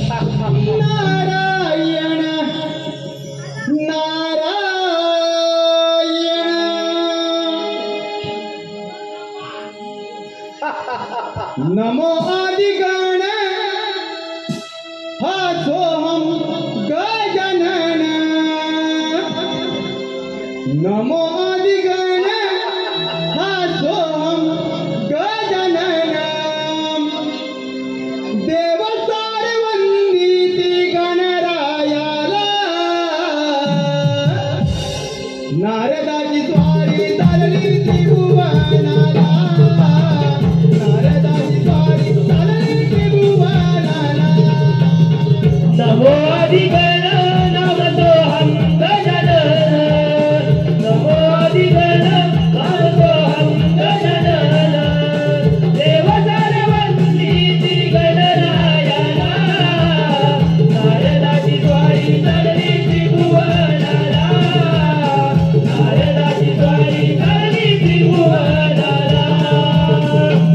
नारायण नारायण नमो आदिगण हा सोहम गजानन नमो आदिगण हा सोहम गजानन देव सारवंदिती गणरायाला नारदाची स्वारी चालली त्रिभुवनाला नारदाची स्वारी चालली त्रिभुवनाला नमो आदिगण नाम सोहम गजानन नमो आदिगण नाम सोहम गजानन देव सारवंदिती गणरायाला नारदाची स्वारी चालली त्रिभुवनाला नारदाची स्वारी चालली त्रिभुवनाला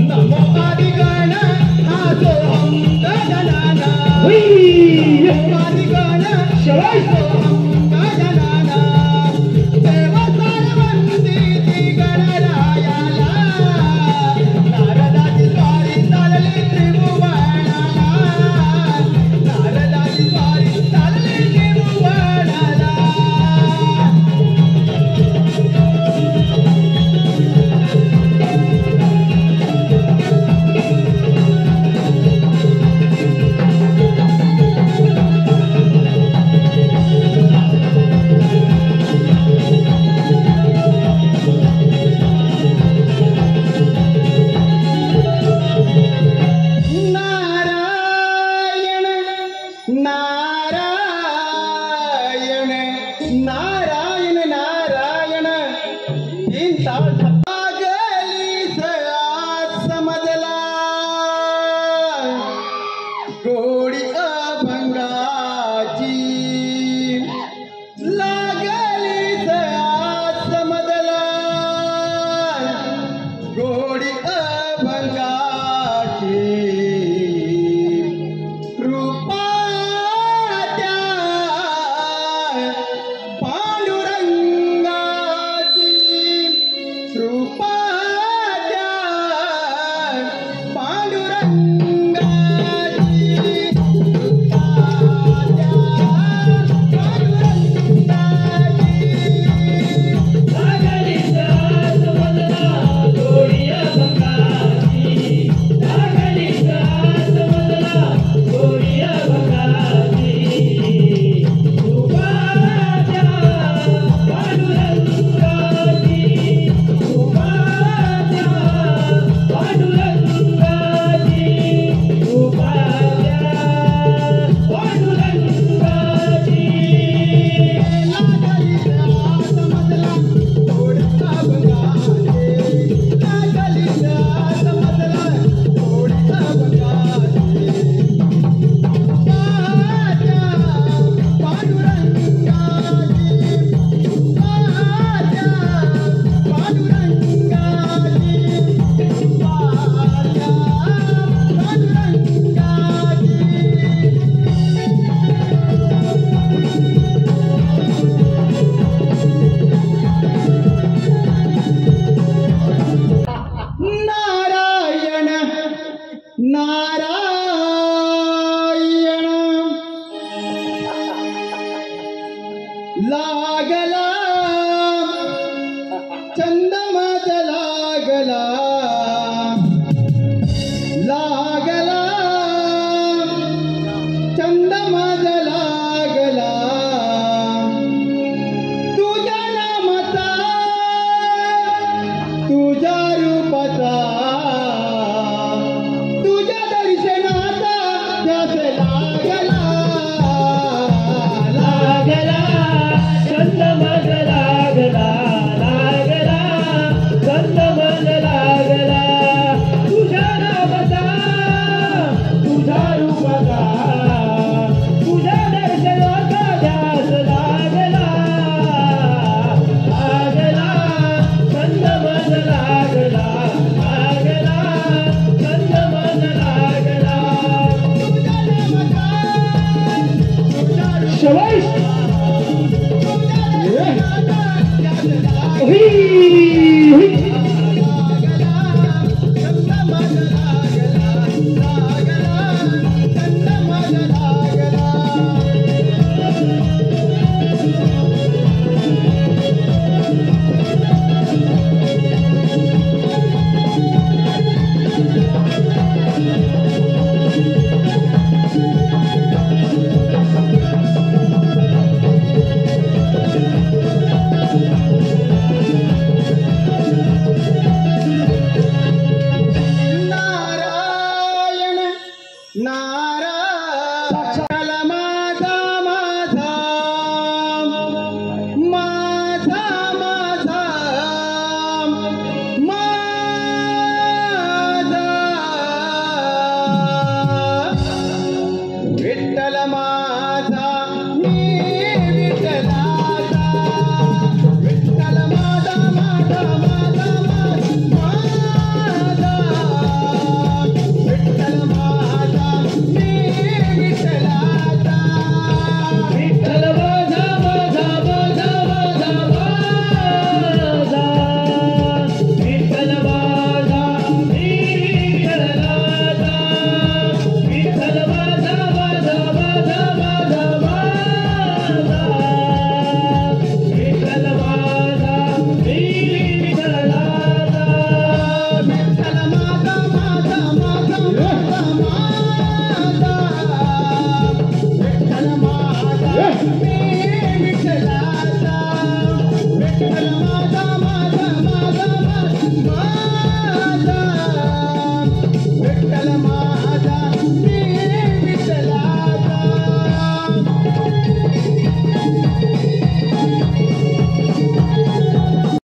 नमो आदिगण हा सोहम गजानन नमो आदिगण शबाश सोहम गजानन देव सारवंदिती गणरायाला नारदाची स्वारी चालली त्रिभुवनाला नारदाची स्वारी चालली त्रिभुवनाला नारायण नारायण नारायण नारायण तीन ताळ लागली सया समजला गोडी अभंगाची लागली सया समजला गोडी अभंगाची कृपाच्या पांडुरंगाची कृपाच्या पांडुरंगाची कृपाच्या लागली साथ मदना गोडी अभंगाची लागली साथ मदना गोडी अभंगाची कृपाच्या पांडुरंगाची कृपाच्या पांडुरंगाची कृपाच्या पांडुरंगाची नारायण नारायण लागला चंदमात लागला लागला चंदमात लागला तुझ्या नामाचा तुझ्या रूपाचा तुझ्या दर्शनाचा ध्यास लागला लागला चंदमन लागला लागला चंदमन लागला तुझ्या नामाचा तुझ्या रूपाचा तुझ्या दर्शनाचा ध्यास लागला लागला चंदमन लागला लागला चंदमन लागला तुझ्या नामाचा विठ्ठल